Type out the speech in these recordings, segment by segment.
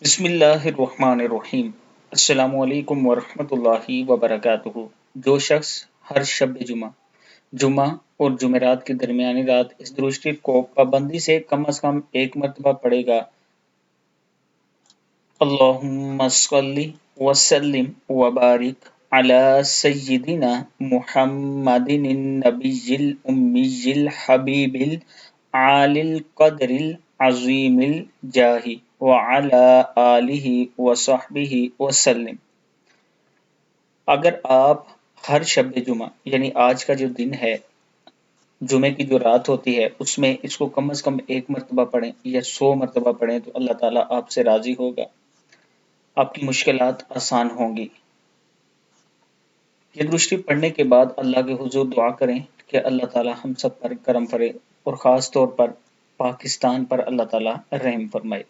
बिस्मिल्लाहिर्रहमानिर्रहीम। अस्सलाम वालेकुम वरहमतुल्लाहि वबरकातुहू। जो शख्स हर शब जुमा जुमा और जुमेरात की दरमियानी रात इस दुरूद शरीफ को पाबंदी से कम एक मरतबा पढ़ेगा, अल्लाहुम्मा सल्लि व सल्लिम व बारिक अला सय्यिदिना मुहम्मदिन नबिय्यिल उम्मिय्यिल हबीबिल आलिल क़द्रिल अज़ीमिल जाहि व अला आलिहि व सहबिहि व सल्लिम। अगर आप हर शब जुमा यानी आज का जो दिन है, जुमे की जो रात होती है, उसमें इसको कम से कम एक मरतबा पढ़ें या 100 मरतबा पढ़ें तो अल्लाह ताला आपसे राजी होगा, आपकी मुश्किलात आसान होंगी। ये दुरूद शरीफ पढ़ने के बाद अल्लाह के हुजूर दुआ करें कि अल्लाह ताला हम सब पर करम करे और ख़ास तौर पर पाकिस्तान पर अल्लाह ताला रहम फरमाए।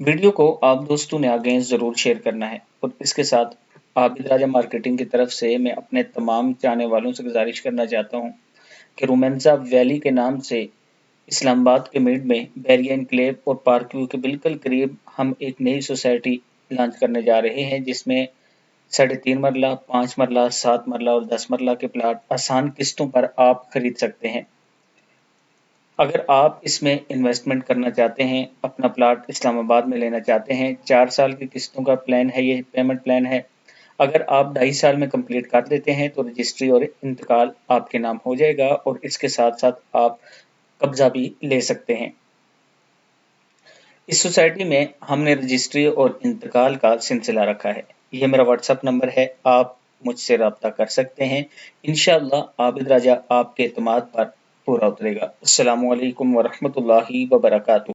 वीडियो को आप दोस्तों ने आगे ज़रूर शेयर करना है और इसके साथ आबिद राजा मार्केटिंग की तरफ से मैं अपने तमाम चाहने वालों से गुजारिश करना चाहता हूँ कि रोमांसा वैली के नाम से इस्लामाबाद के मिड में बैरिया एनक्लेव और पार्क व्यू के बिल्कुल करीब हम एक नई सोसाइटी लॉन्च करने जा रहे हैं, जिसमें 3.5 मरला, 5 मरला, 7 मरला और 10 मरला के प्लाट आसान किस्तों पर आप खरीद सकते हैं। अगर आप इसमें इन्वेस्टमेंट करना चाहते हैं, अपना प्लाट इस्लामाबाद में लेना चाहते हैं, 4 साल की किस्तों का प्लान है, ये पेमेंट प्लान है। अगर आप 2.5 साल में कंप्लीट कर देते हैं तो रजिस्ट्री और इंतकाल आपके नाम हो जाएगा और इसके साथ साथ आप कब्जा भी ले सकते हैं। इस सोसाइटी में हमने रजिस्ट्री और इंतकाल का सिलसिला रखा है। ये मेरा व्हाट्सएप नंबर है, आप मुझसे रब्ता कर सकते हैं। इंशाअल्लाह आबिद राजा आपके एतमाद पर पूरा उतरेगा। अस्सलामु अलैकुम वरहमतुल्लाहि वबरकातुहू।